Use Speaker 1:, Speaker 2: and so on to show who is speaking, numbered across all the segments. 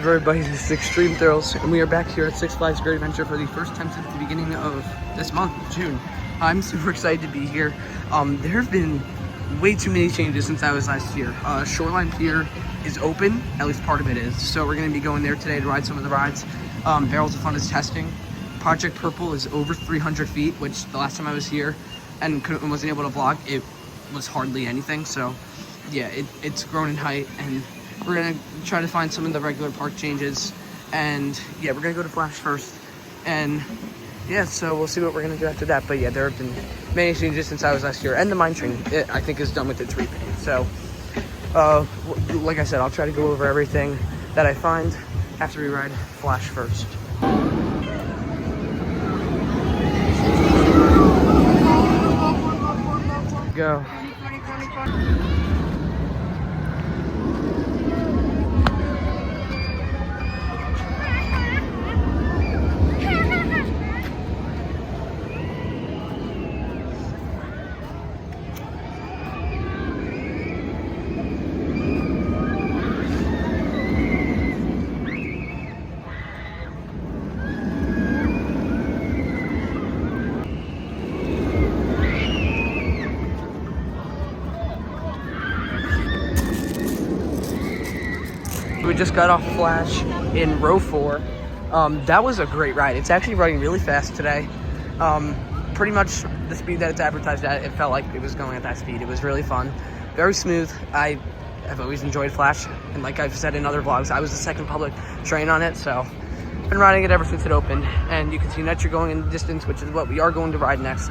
Speaker 1: up, everybody? This is Extreme Thrills, and we are back here at Six Flags Great Adventure for the first time since the beginning of this month, June. I'm super excited to be here. There have been way too many changes since I was last year. Shoreline Pier is open, at least part of it is, so we're going to be going there today to ride some of the rides. Barrels of Fun is testing. Project Purple is over 300 feet, which the last time I was here and wasn't able to vlog, it was hardly anything. So yeah, it's grown in height, and we're gonna try to find some of the regular park changes. And yeah, we're gonna go to Flash first, and yeah, so we'll see what we're gonna do after that. But yeah, there have been many changes since I was last year, and the mine train, I think, is done with its repaint. So like I said, I'll try to go over everything that I find after we ride Flash first. Go. We just got off Flash in row 4. That was a great ride. It's actually running really fast today. Pretty much the speed that it's advertised at, it felt like it was going at that speed. It was really fun, very smooth. I have always enjoyed Flash, and like I've said in other vlogs, I was the second public train on it, so I've been riding it ever since it opened. And you can see Nitro going in the distance, which is what we are going to ride next.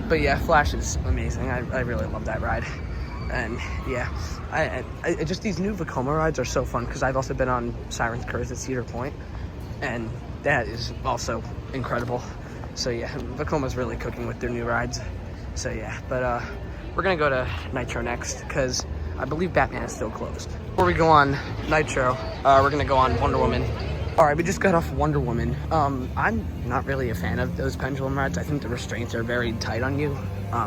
Speaker 1: But yeah, Flash is amazing. I really love that ride. And yeah, I just, these new Vekoma rides are so fun, because I've also been on Siren's Curse at Cedar Point, and that is also incredible. So yeah, Vekoma's really cooking with their new rides. So yeah, but we're gonna go to Nitro next, because I believe Batman is still closed. Before we go on Nitro, we're gonna go on Wonder Woman. All right, we just got off Wonder Woman. I'm not really a fan of those pendulum rides. I think the restraints are very tight on you.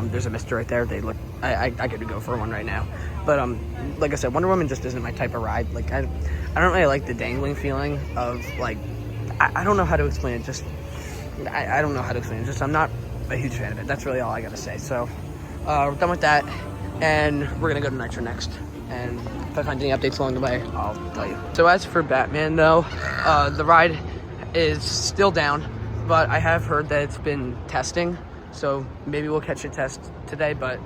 Speaker 1: There's a mister right there. They look, I get to go for one right now. But like I said, Wonder Woman just isn't my type of ride. Like I don't really like the dangling feeling of, like, I don't know how to explain it. Just I don't know how to explain it. Just I'm not a huge fan of it. That's really all I gotta say. So we're done with that, and we're gonna go to Nitro next. And if I find any updates along the way, I'll tell you. So as for Batman, though, the ride is still down, but I have heard that it's been testing, so maybe we'll catch a test today, but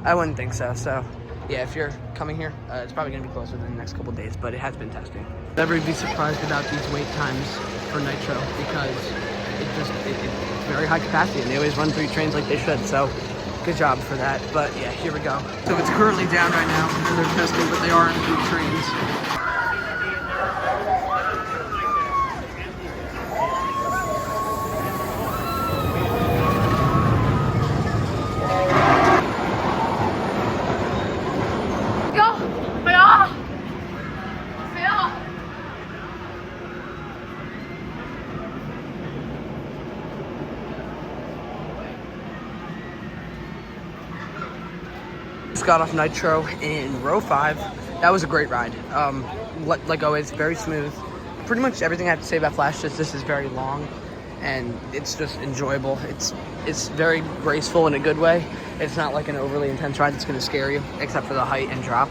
Speaker 1: I wouldn't think so. So yeah, if you're coming here, it's probably gonna be closer in the next couple days, but it has been testing. Never be surprised about these wait times for Nitro, because it's very high capacity, and they always run 3 trains like they should. So good job for that. But yeah, here we go. So it's currently down right now, and they're testing, but they are in 3 trains. Just got off Nitro in row 5. That was a great ride. Like always, very smooth. Pretty much everything I have to say about Flash, just this is very long, and it's just enjoyable. It's very graceful in a good way. It's not like an overly intense ride that's going to scare you, except for the height and drop.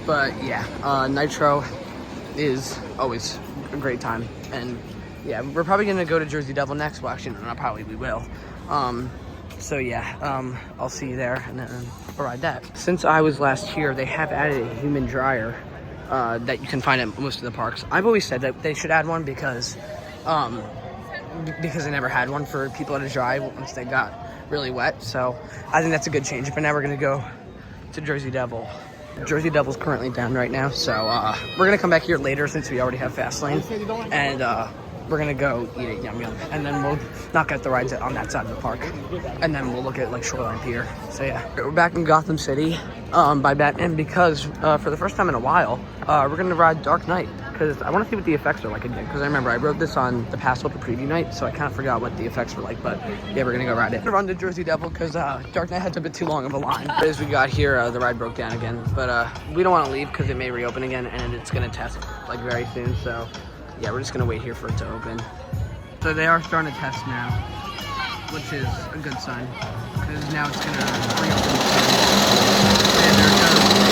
Speaker 1: But yeah, Nitro is always a great time. And yeah, we're probably going to go to Jersey Devil next. Well, actually, no, probably we will. So yeah, I'll see you there, and then I'll ride that. Since I was last here, they have added a human dryer that you can find at most of the parks. I've always said that they should add one because they never had one for people to dry once they got really wet. So I think that's a good change. But now we're gonna go to Jersey Devil. Jersey Devil's currently down right now, so we're gonna come back here later since we already have fast lane, and we're gonna go eat at Yum Yum, and then we'll knock out the rides on that side of the park, and then we'll look at like Shoreline Pier. So yeah, we're back in Gotham City by Batman, because for the first time in a while, we're gonna ride Dark Knight. because I want to see what the effects are like again. Because I remember I rode this on the past Ultra preview night, so I kind of forgot what the effects were like. But yeah, we're gonna go ride it. I'm gonna run to Jersey Devil because Dark Knight had a bit too long of a line. As we got here, the ride broke down again. But we don't want to leave because it may reopen again, and it's gonna test like very soon. So yeah, we're just gonna wait here for it to open. So they are starting to test now, which is a good sign because now it's gonna reopen. And there it goes.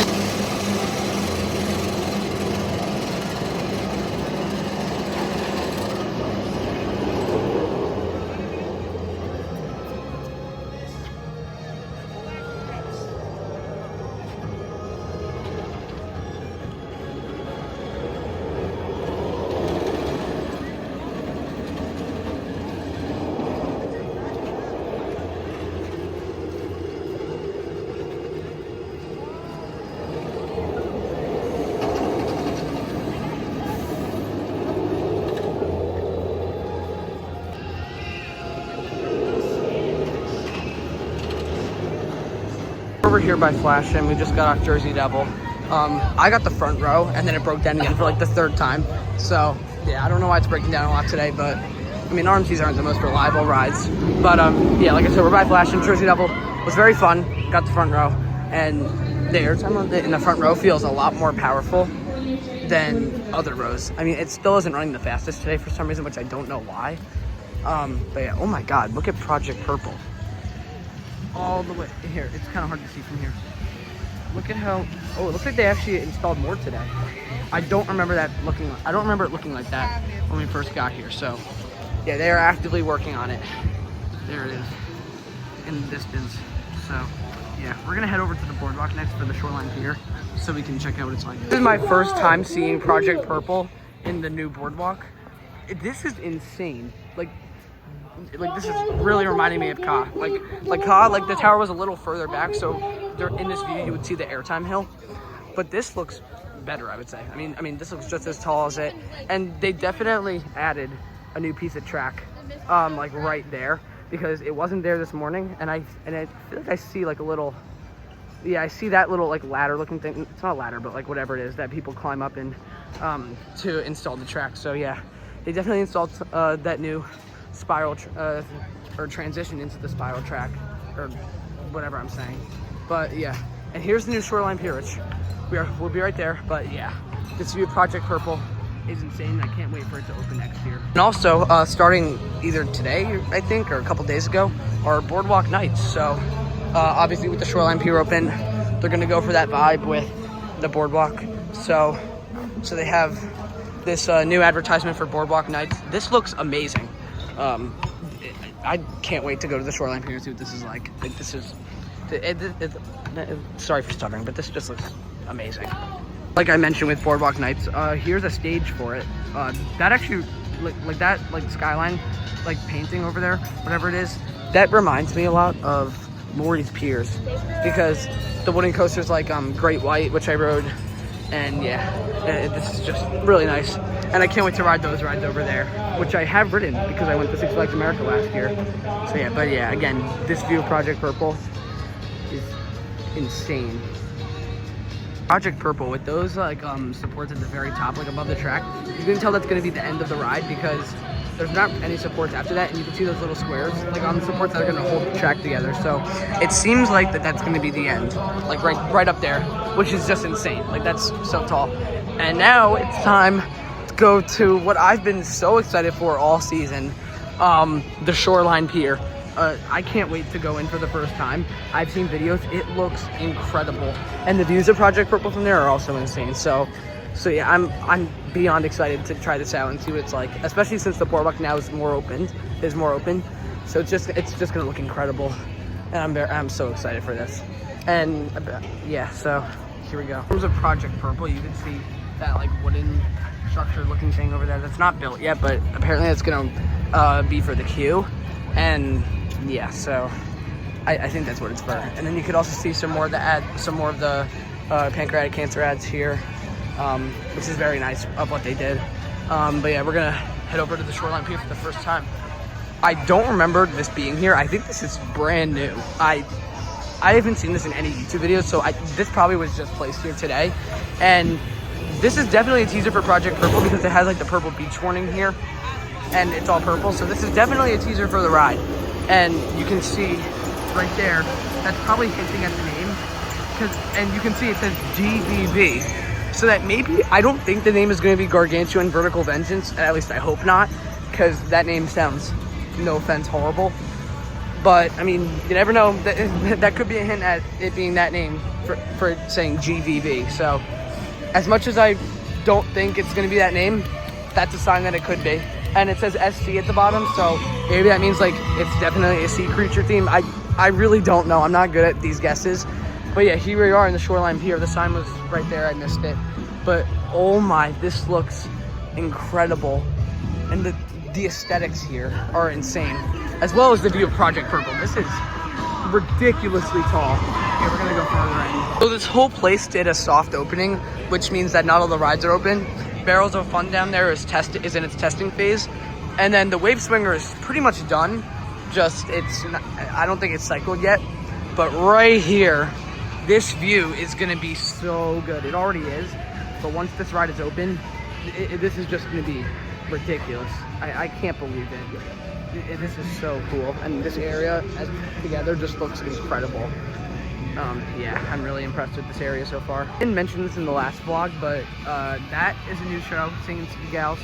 Speaker 1: Over here by Flash, and we just got off Jersey Devil. I got the front row, and then it broke down again for like the third time. So yeah, I don't know why it's breaking down a lot today, but I mean, RMCs aren't the most reliable rides. But yeah, like I said, we're by Flash, and Jersey Devil was very fun. Got the front row, and the airtime in the front row feels a lot more powerful than other rows. I mean, it still isn't running the fastest today for some reason, which I don't know why. But yeah, oh my God, look at Project Purple. All the way here. It's kind of hard to see from here. Look at how, oh, it looks like they actually installed more today. I don't remember it looking like that when we first got here. So yeah, they are actively working on it. There it is in the distance. So yeah, we're gonna head over to the boardwalk next for the Shoreline Pier so we can check out what it's like. This is my first time seeing Project Purple in the new boardwalk. This is insane. Like this is really reminding me of Ka. Like Ka, like the tower was a little further back, so there, in this view you would see the airtime hill. But this looks better, I would say. I mean, this looks just as tall as it, and they definitely added a new piece of track, like right there, because it wasn't there this morning, and I feel like I see like a little, yeah, I see that little like ladder looking thing. It's not a ladder, but like whatever it is that people climb up in to install the track. So yeah, they definitely installed that new spiral or transition into the spiral track, or whatever I'm saying. But yeah, and here's the new Shoreline Pier, which we'll be right there. But yeah, this view of Project Purple is insane. I can't wait for it to open next year. And also starting either today, I think, or a couple days ago, are boardwalk nights. So obviously with the Shoreline Pier open, they're gonna go for that vibe with the boardwalk. So they have this new advertisement for boardwalk nights. This looks amazing. I can't wait to go to the Shoreline Pier and see what this is like. Like this is, sorry for stuttering, but this just looks amazing. Like I mentioned with boardwalk nights, here's a stage for it. That actually, like that, like skyline, like painting over there, whatever it is, that reminds me a lot of Lori's Piers, because the wooden coaster's like Great White, which I rode, and yeah, this is just really nice. And I can't wait to ride those rides over there, which I have ridden because I went to Six Flags America last year. So yeah, but yeah, again, this view of Project Purple is insane. Project Purple with those like supports at the very top, like above the track, you can tell that's going to be the end of the ride because there's not any supports after that, and you can see those little squares like on the supports that are going to hold the track together. So it seems like that's going to be the end, like right up there, which is just insane. Like that's so tall. And now it's time to go to what I've been so excited for all season, the Shoreline Pier. I can't wait to go in for the first time. I've seen videos, it looks incredible, and the views of Project Purple from there are also insane. So yeah, I'm beyond excited to try this out and see what it's like, especially since the boardwalk now is more open. So it's just gonna look incredible, and I'm so excited for this. And yeah, so here we go. In terms of Project Purple, you can see that like wooden structure looking thing over there that's not built yet, but apparently it's gonna be for the queue. And yeah, so I think that's what it's for. And then you could also see some more of the pancreatic cancer ads here, which is very nice of what they did. But yeah, we're gonna head over to the Shoreline Pier for the first time. I don't remember this being here. I think this is brand new. I haven't seen this in any YouTube videos, so this probably was just placed here today. And this is definitely a teaser for Project Purple because it has like the purple beach warning here, and it's all purple. So this is definitely a teaser for the ride, and you can see right there that's probably hinting at the name, and you can see it says GVV, so that maybe, I don't think the name is going to be Gargantuan Vertical Vengeance, at least I hope not, because that name sounds, no offense, horrible. But I mean, you never know. That could be a hint at it being that name for saying GVV. So as much as I don't think it's going to be that name, that's a sign that it could be. And it says SC at the bottom, so maybe that means like it's definitely a sea creature theme. I really don't know. I'm not good at these guesses. But yeah, here we are in the Shoreline Pier. The sign was right there. I missed it. But oh my, this looks incredible. And the aesthetics here are insane, as well as the view of Project Purple. This is ridiculously tall. Okay, we're gonna go further in. So this whole place did a soft opening, which means that not all the rides are open. Barrels of Fun down there is in its testing phase, and then the Wave Swinger is pretty much done. Just I don't think it's cycled yet, but right here, this view is gonna be so good. It already is, but once this ride is open, this is just gonna be ridiculous. I can't believe it. This is so cool, and this area together just looks incredible. Yeah, I'm really impressed with this area so far. I didn't mention this in the last vlog, but that is a new show, Singing Ski Gals.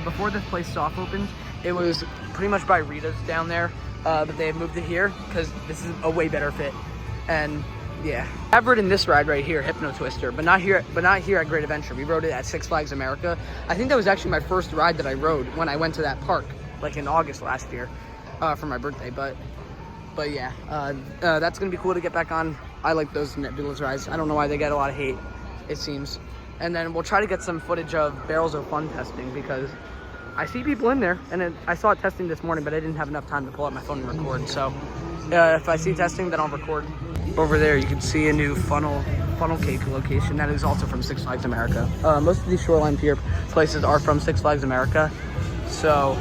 Speaker 1: Before this place soft opened, it was pretty much by Rita's down there, but they have moved it here because this is a way better fit. And yeah, I've ridden this ride right here, Hypno Twister, but not here at Great Adventure. We rode it at Six Flags America. I think that was actually my first ride that I rode when I went to that park, like in August last year, for my birthday. But yeah, that's gonna be cool to get back on. I like those nebulous rides. I don't know why they get a lot of hate, it seems. And then we'll try to get some footage of Barrels of Fun testing, because I see people in there, and I saw it testing this morning, but I didn't have enough time to pull out my phone and record. So if I see testing, then I'll record. Over there, you can see a new funnel cake location that is also from Six Flags America. Most of these Shoreline Pier places are from Six Flags America. So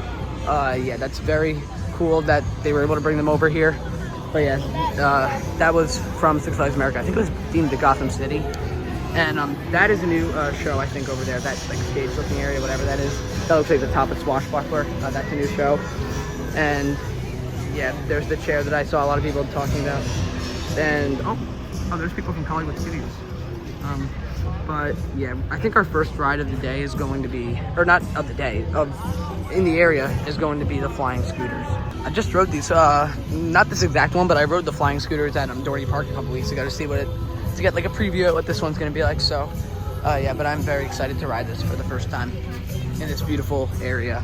Speaker 1: yeah, that's very cool that they were able to bring them over here. But yeah, that was from Six Flags America. I think it was themed to Gotham City. And that is a new show, I think, over there. That like stage looking area, whatever that is. That looks like the top of Swashbuckler. That's a new show. And yeah, there's the chair that I saw a lot of people talking about. And oh, there's people from Hollywood Studios. But yeah, I think our first ride of the day is going to be, or not of the day, in the area is going to be the flying scooters. I just rode these, not this exact one, but I rode the flying scooters at Doherty Park a couple weeks ago to see to get like a preview at what this one's going to be like. So yeah, but I'm very excited to ride this for the first time in this beautiful area.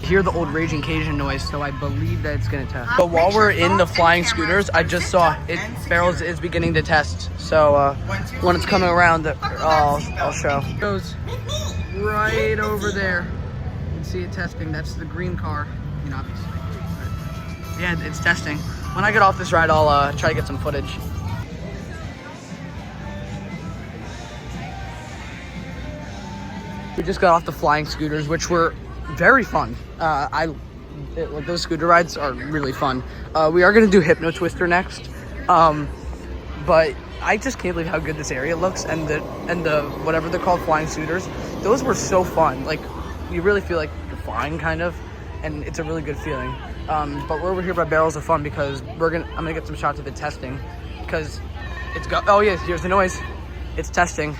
Speaker 1: Hear the old Raging Cajun noise, so I believe that it's gonna test. But while we're in the flying scooters, I just saw it. Barrels is beginning to test. So when it's coming around, I'll show. It goes right over there. You can see it testing. That's the green car. You know, obviously. But yeah, it's testing. When I get off this ride, I'll try to get some footage. We just got off the flying scooters, which were very fun. Those scooter rides are really fun. We are gonna do Hypno Twister next, but I just can't believe how good this area looks, and the whatever they're called, flying scooters. Those were so fun. Like, you really feel like you're flying, kind of, and it's a really good feeling. But we're over here by Barrels of Fun because I'm gonna get some shots of it testing, because oh yes, here's the noise. It's testing.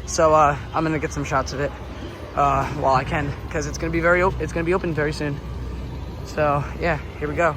Speaker 1: So I'm gonna get some shots of it while I can, because it's gonna be open very soon. So yeah, here we go.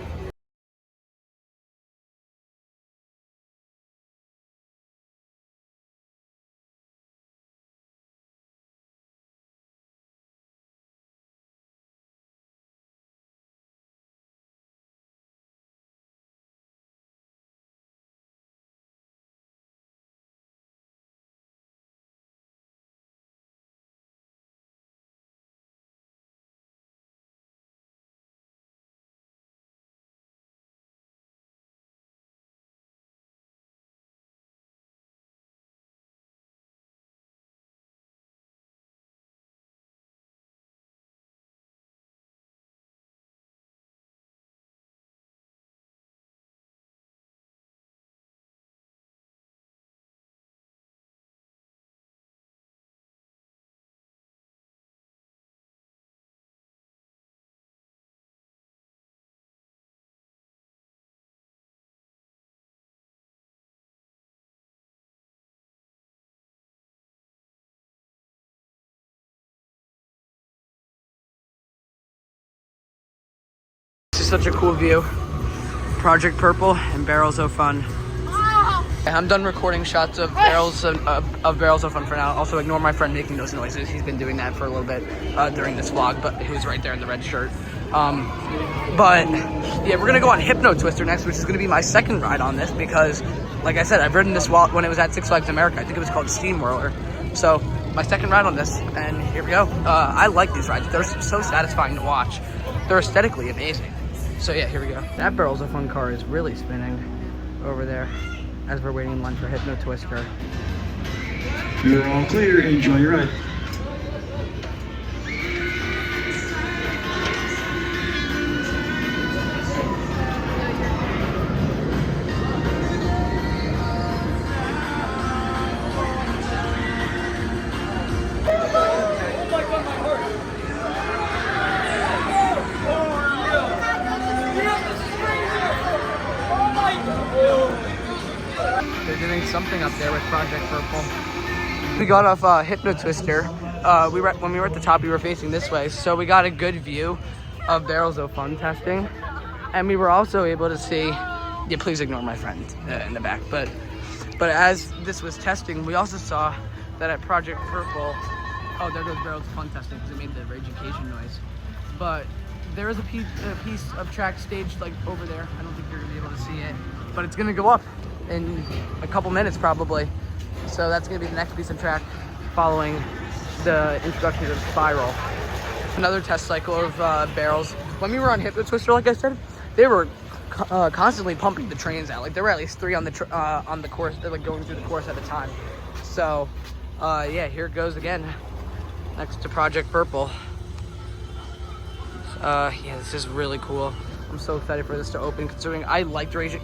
Speaker 1: such a cool view. Project Purple and Barrels of Fun. I'm done recording shots of Barrels of Fun for now. Also ignore my friend making those noises. He's been doing that for a little bit during this vlog, but he was right there in the red shirt. But yeah, we're gonna go on Hypno Twister next, which is gonna be my second ride on this because, like I said, I've ridden this when it was at Six Flags America. I think it was called Steamroller. So my second ride on this, and here we go. I like these rides. They're so satisfying to watch. They're aesthetically amazing. So yeah, here we go. That Barrels of Fun car is really spinning over there as we're waiting in line for Hypno Twister.
Speaker 2: You're all clear. Enjoy your ride.
Speaker 1: They're doing something up there with Project Purple. We got off Hypno Twister. When we were at the top, we were facing this way, so we got a good view of Barrels of Fun testing, and we were also able to see. Yeah, please ignore my friend in the back. But as this was testing, we also saw that at Project Purple. Oh, there goes Barrels of Fun testing because it made the rage occasion noise. But there is a piece of track staged like over there. I don't think you're gonna be able to see it, but it's gonna go up in a couple minutes probably. So that's gonna be the next piece of track following the introduction to the spiral. Another test cycle of barrels. When we were on Hypno Twister, like I said, they were constantly pumping the trains out. Like there were at least 3 on the course, like going through the course at a time. So yeah, here it goes again, next to Project Purple. Yeah, this is really cool. I'm so excited for this to open, considering I liked Raging,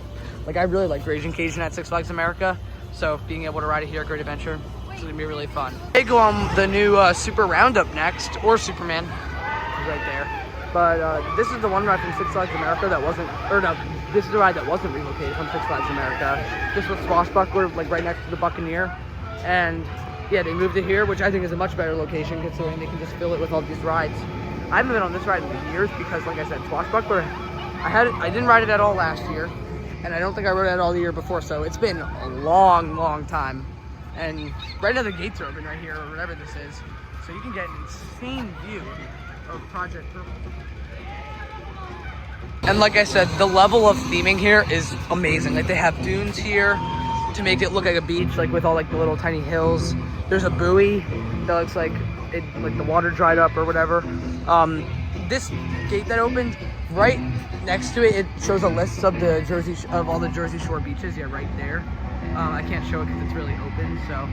Speaker 1: I really liked Raging Cajun at Six Flags America. So being able to ride it here at Great Adventure, it's gonna be really fun. They go on the new Super Roundup next, or Superman, right there. But this is the one ride from Six Flags America that wasn't, or no, this is the ride that wasn't relocated from Six Flags America. This was Swashbuckler, like right next to the Buccaneer. And yeah, they moved it here, which I think is a much better location considering they can just fill it with all these rides. I haven't been on this ride in years because, like I said, Swashbuckler, I didn't ride it at all last year, and I don't think I rode it at all the year before, so it's been a long, long time. And right now the gates are open right here, or whatever this is, so you can get an insane view of Project Purple. And like I said, the level of theming here is amazing. Like they have dunes here to make it look like a beach, like with all like the little tiny hills. There's a buoy that looks like it, like the water dried up or whatever. This gate that opened, right next to it, it shows a list of all the Jersey Shore beaches. Yeah, right there. I can't show it because it's really open. So,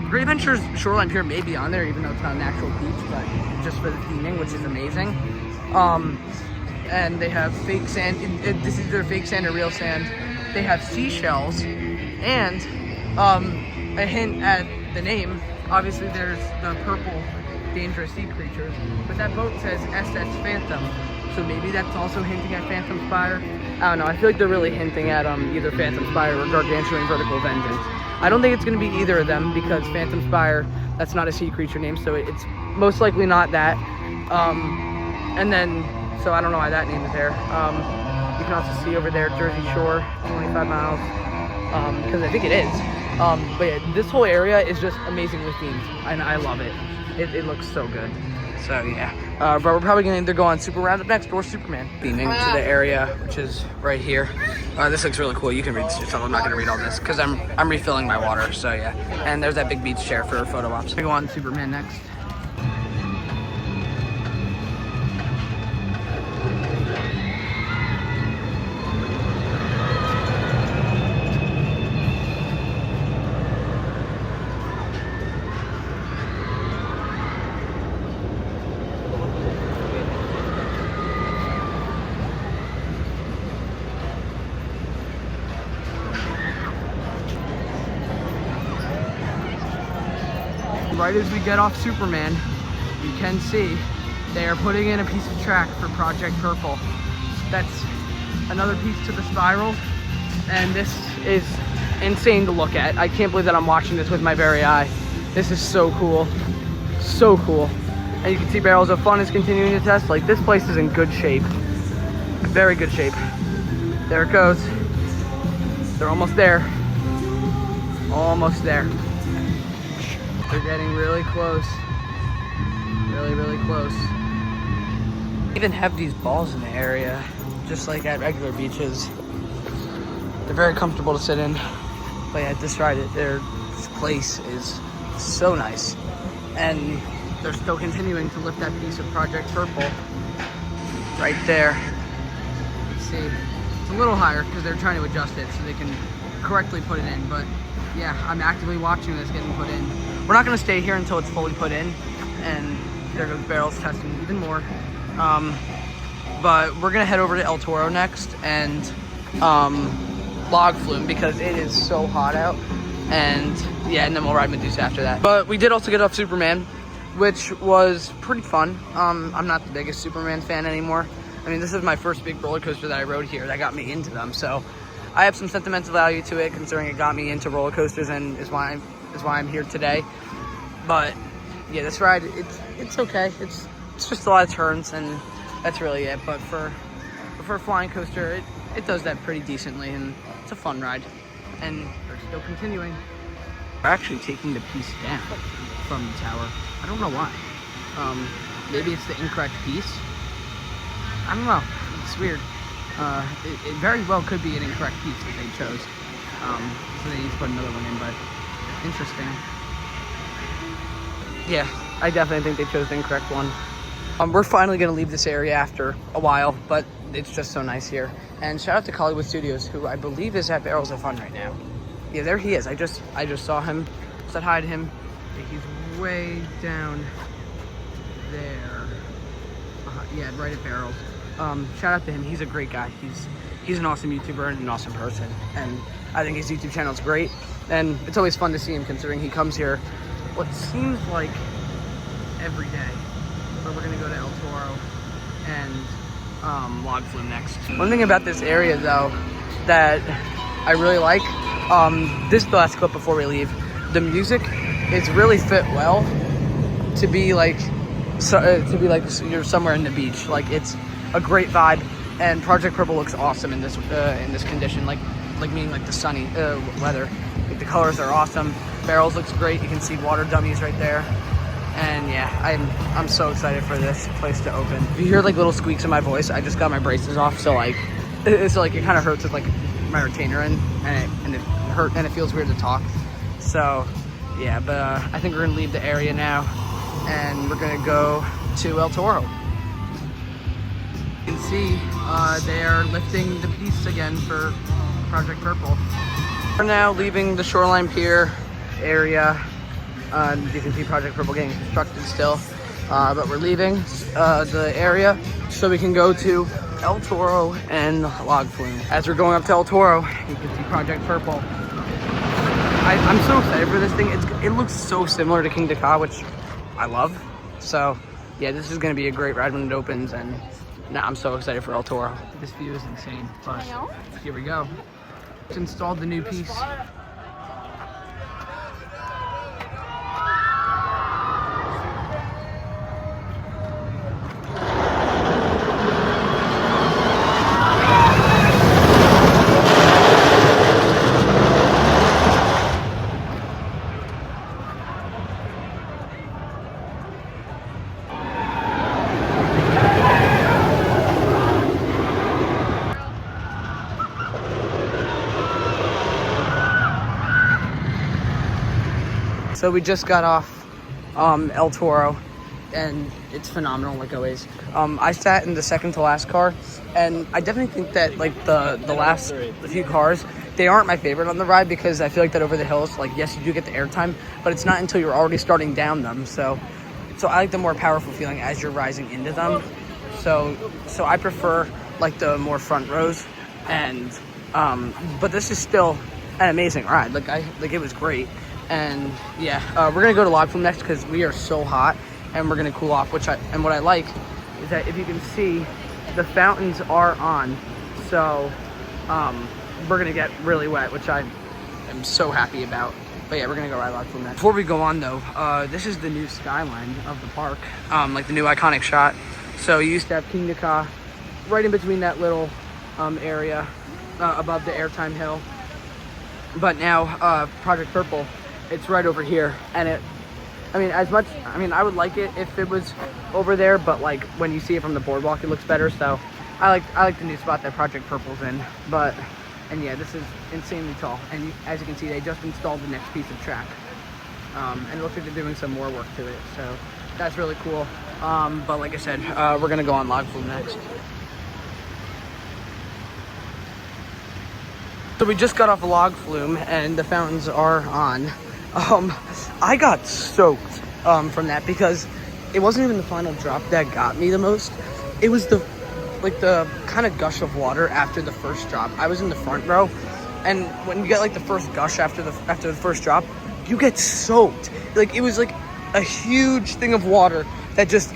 Speaker 1: Great Adventure's Shoreline Pier may be on there, even though it's not an actual beach, but just for the theming, which is amazing. And they have fake sand. This is either fake sand or real sand. They have seashells, and a hint at the name. Obviously, there's the purple dangerous sea creatures, but that boat says SS Phantom, so maybe that's also hinting at Phantom Spire. I don't know. I feel like they're really hinting at either Phantom Spire or Gargantuan Vertical Vengeance. I don't think it's going to be either of them because Phantom Spire, that's not a sea creature name, so it's most likely not that. And then, so I don't know why that name is there. You can also see over there Jersey Shore, 25 miles, because I think it is. But yeah, this whole area is just amazingly themed, and I love it. It looks so good. So yeah, but we're probably gonna either go on Super Roundup next or Superman. Theming to the area, which is right here. This looks really cool. You can read this yourself. I'm not gonna read all this because I'm refilling my water. So yeah, and there's that big beach chair for photo ops. We go on Superman next. Right as we get off Superman, you can see they are putting in a piece of track for Project Purple. That's another piece to the spiral, and this is insane to look at. I can't believe that I'm watching this with my very eye. This is so cool, so cool. And you can see Barrels of Fun is continuing to test. Like, this place is in good shape. Very good shape. There it goes. They're almost there. Almost there. They're getting really close. Really, really close. Even have these balls in the area, just like at regular beaches. They're very comfortable to sit in. But yeah, this ride, this place is so nice. And they're still continuing to lift that piece of Project Purple right there. Let's see. It's a little higher because they're trying to adjust it so they can correctly put it in. But yeah, I'm actively watching this getting put in. We're not going to stay here until it's fully put in. And there goes Barrels testing even more. But we're going to head over to El Toro next and log flume because it is so hot out. And yeah, and then we'll ride Medusa after that. But we did also get off Superman, which was pretty fun. I'm not the biggest Superman fan anymore. I mean, this is my first big roller coaster that I rode here that got me into them. So I have some sentimental value to it, considering it got me into roller coasters and is why I'm here today. But yeah, this ride, it's okay. It's just a lot of turns, and that's really it. But for a flying coaster, it does that pretty decently, and it's a fun ride. And they're still continuing. We're actually taking the piece down from the tower. I don't know why. Maybe it's the incorrect piece. I don't know. It's weird. It very well could be an incorrect piece that they chose. So they need to put another one in, but interesting. Yeah, I definitely think they chose the incorrect one. We're finally going to leave this area after a while, but it's just so nice here. And shout out to Hollywood Studios, who I believe is at Barrels of Fun right now. Yeah, there he is. I just saw him, said hi to him. He's way down there. Yeah, right at Barrels. Shout out to him. He's a great guy. He's an awesome YouTuber and an awesome person. And I think his YouTube channel is great. And it's always fun to see him, considering he comes here what seems like every day. But we're gonna go to El Toro and log flume next. One thing about this area though that I really like, this is the last clip before we leave. The music is really fit well to be like you're somewhere in the beach. Like, it's a great vibe, and Project Purple looks awesome in this condition. Like meaning like the sunny weather. Like, the colors are awesome. Barrels looks great. You can see water dummies right there. And yeah, I'm so excited for this place to open. If you hear like little squeaks in my voice, I just got my braces off, so like it kind of hurts with like my retainer in, and it feels weird to talk. So yeah, but I think we're gonna leave the area now, and we're gonna go to El Toro. You can see they are lifting the piece again for Project Purple. We're now leaving the Shoreline Pier area. You can see Project Purple getting constructed still, but we're leaving the area so we can go to El Toro and log flume. As we're going up to El Toro, you can see Project Purple. I'm so excited for this thing. It looks so similar to King Dakar, which I love. So yeah, this is going to be a great ride when it opens, and I'm so excited for El Toro. This view is insane, but here we go. It's installed the new piece. So we just got off El Toro, and it's phenomenal like always. I sat in the second to last car, and I definitely think that like the few cars, they aren't my favorite on the ride, because I feel like that over the hills, like yes, you do get the airtime, but it's not until you're already starting down them. So I like the more powerful feeling as you're rising into them. So I prefer like the more front rows, and but this is still an amazing ride. Like it was great. And yeah, we're gonna go to log flume next because we are so hot, and we're gonna cool off. What I like is that if you can see, the fountains are on, so we're gonna get really wet, which I am so happy about. But yeah, we're gonna go ride log flume next. Before we go on though, this is the new skyline of the park, like the new iconic shot. So you used to have King Dakar right in between that little area above the airtime hill. But now Project Purple, it's right over here, and I would like it if it was over there, but like when you see it from the boardwalk, it looks better. So I like the new spot that Project Purple's in. And yeah, this is insanely tall, and as you can see, they just installed the next piece of track, and it looks like they're doing some more work to it, so that's really cool. But like I said, we're gonna go on log flume next. So we just got off a log flume, and the fountains are on. I got soaked from that because it wasn't even the final drop that got me the most. It was the kind of gush of water after the first drop. I was in the front row, and when you get like the first gush after the first drop, you get soaked. Like it was like a huge thing of water that just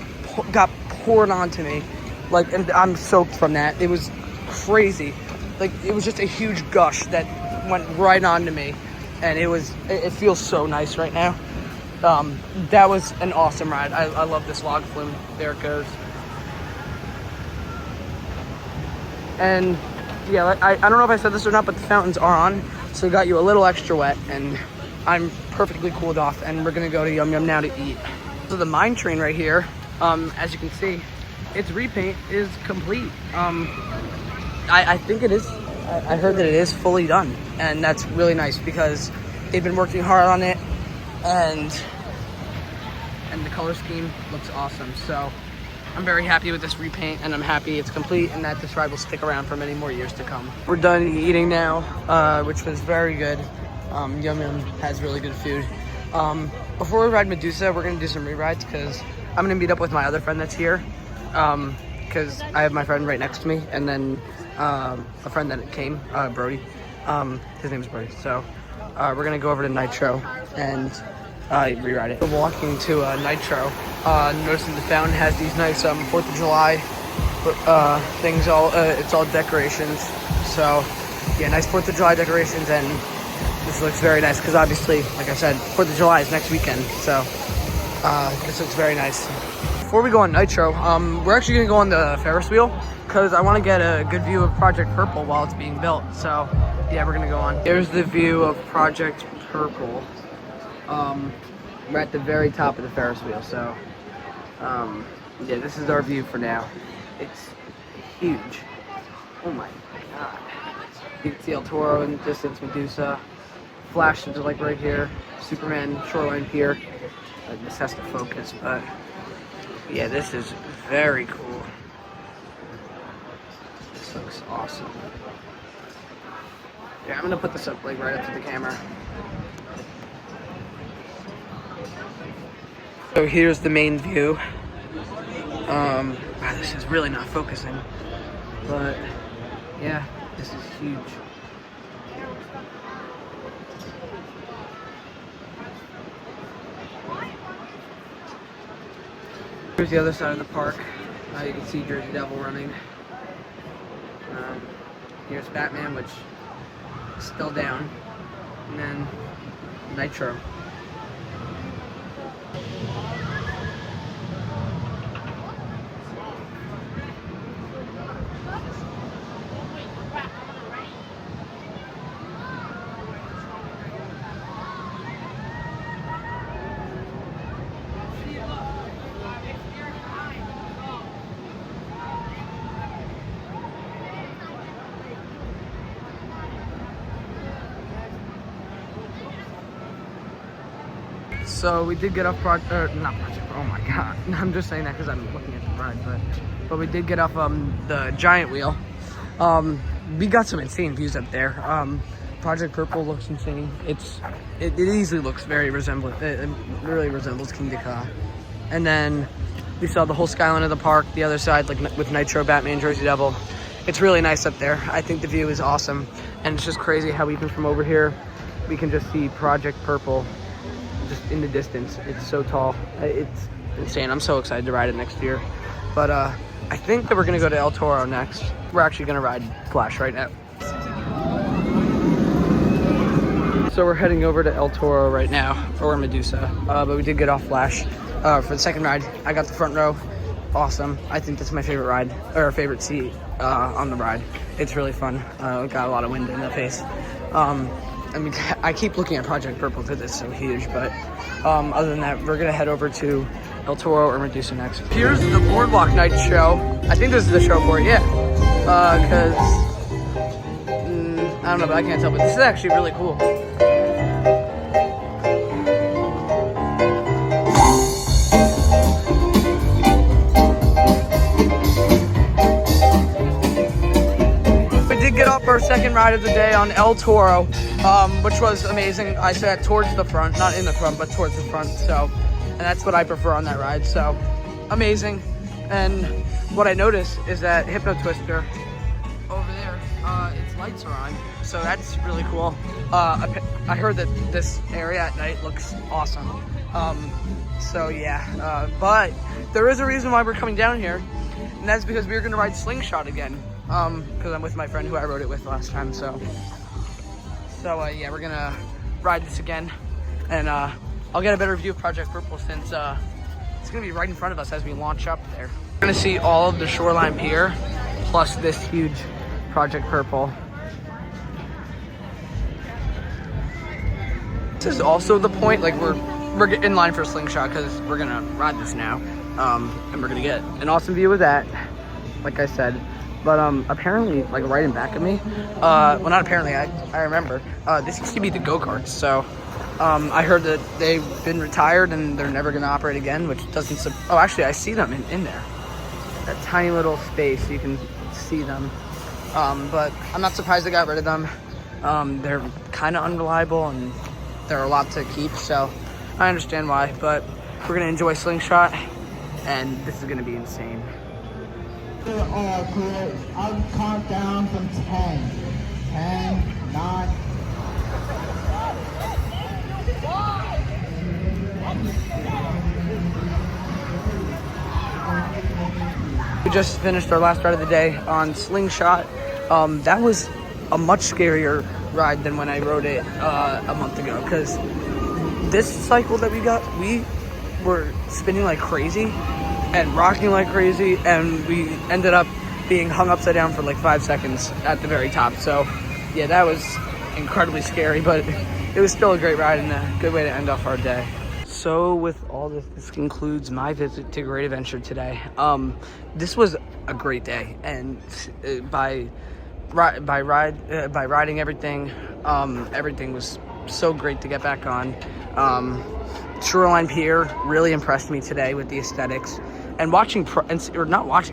Speaker 1: got poured onto me. Like, and I'm soaked from that. It was crazy. Like it was just a huge gush that went right onto me, and it feels so nice right now. That was an awesome ride. I love this log flume. There it goes. And yeah, I don't know if I said this or not, but the fountains are on, so it got you a little extra wet, and I'm perfectly cooled off, and we're gonna go to Yum Yum now to eat. So the mine train right here, as you can see, its repaint is complete. I think it is. I heard that it is fully done, and that's really nice because they've been working hard on it, and the color scheme looks awesome. So I'm very happy with this repaint, and I'm happy it's complete and that this ride will stick around for many more years to come. We're done eating now, which was very good. Yum Yum has really good food. Before we ride Medusa, we're gonna do some re-rides because I'm gonna meet up with my other friend that's here, because I have my friend right next to me, and then a friend that came, Brody. His name is Brody. So we're gonna go over to Nitro and re-ride it. We're walking to Nitro. Noticing the fountain has these nice 4th of July things. It's all decorations. So yeah, nice 4th of July decorations, and this looks very nice because obviously, like I said, 4th of July is next weekend. So this looks very nice. Before we go on Nitro, we're actually gonna go on the Ferris wheel because I want to get a good view of Project Purple while it's being built. So yeah, we're gonna go on. Here's the view of Project Purple. We're at the very top of the Ferris wheel, so yeah, this is our view for now. It's huge. Oh my god. You can see El Toro in the distance, Medusa. Flash is like right here. Superman, Shoreline Pier. This has to focus, but yeah, this is very cool. This looks awesome. Yeah, I'm gonna put this up like right up to the camera. So here's the main view. Wow, this is really not focusing, but yeah, this is huge. Here's the other side of the park. You can see Jersey Devil running. Here's Batman, which is still down, and then Nitro. So we did get off oh my god, I'm just saying that because I'm looking at the ride, but we did get off the giant wheel. We got some insane views up there. Project Purple looks insane. It easily looks very resemblant. It really resembles King Ka. And then we saw the whole skyline of the park, the other side, like with Nitro, Batman, Jersey Devil. It's really nice up there. I think the view is awesome, and it's just crazy how even from over here we can just see Project Purple just in the distance. It's so tall. It's insane. I'm so excited to ride it next year. But I think that we're gonna go to El Toro next. We're actually gonna ride Flash right now. So we're heading over to El Toro right now, or Medusa. But we did get off Flash for the second ride. I got the front row. awesome. I think that's my favorite ride, or favorite seat on the ride. It's really fun. Got a lot of wind in the face. I mean, I keep looking at Project Purple because it's so huge, but other than that, we're gonna head over to El Toro or Medusa next. Here's the Boardwalk Night show. I think this is the show for it, yeah. Because I don't know, but I can't tell, but this is actually really cool. Get off our second ride of the day on El Toro, which was amazing. I sat towards the front, not in the front, but towards the front. So, and that's what I prefer on that ride. So, amazing. And what I noticed is that Hypno Twister over there, its lights are on. So that's really cool. I heard that this area at night looks awesome. So yeah, but there is a reason why we're coming down here, and that's because we're gonna ride Slingshot again. Because I'm with my friend who I rode it with last time, so yeah, we're gonna ride this again, and I'll get a better view of Project Purple since it's gonna be right in front of us as we launch up there. We're gonna see all of the Shoreline Pier, plus this huge Project Purple. This is also the point, like we're in line for Slingshot because we're gonna ride this now, and we're gonna get an awesome view of that, like I said. But apparently, like right in back of me, well, not apparently, I remember, this used to be the go-karts. So I heard that they've been retired and they're never going to operate again, which doesn't, oh, actually, I see them in there. That tiny little space, you can see them. But I'm not surprised they got rid of them. They're kind of unreliable and they're a lot to keep, so I understand why. But we're going to enjoy Slingshot, and this is going to be insane.
Speaker 3: All clear. I'll count down from 10. 10, 9.
Speaker 1: We just finished our last ride of the day on Slingshot. That was a much scarier ride than when I rode it a month ago, because this cycle that we got, we were spinning like crazy and rocking like crazy, and we ended up being hung upside down for like 5 seconds at the very top. So yeah, that was incredibly scary, but it was still a great ride and a good way to end off our day. So with all this concludes my visit to Great Adventure today. This was a great day, and by riding everything, everything was so great to get back on. Shoreline Pier really impressed me today with the aesthetics, and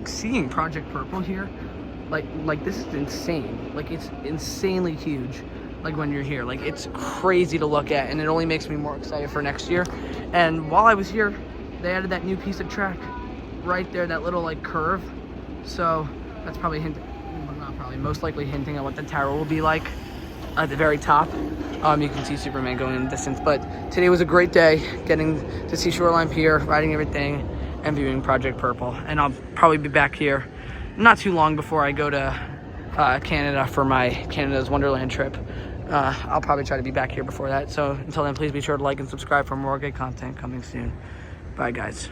Speaker 1: seeing Project Purple here, like this is insane. Like, it's insanely huge. Like, when you're here, like, it's crazy to look at, and it only makes me more excited for next year. And while I was here, they added that new piece of track right there, that little like curve. So that's probably most likely hinting at what the tower will be like at the very top. You can see Superman going in the distance, but today was a great day, getting to see Shoreline Pier, riding everything, and viewing Project Purple. And I'll probably be back here not too long before I go to Canada for my Canada's Wonderland trip. I'll probably try to be back here before that. So until then, please be sure to like and subscribe for more good content coming soon. Bye, guys.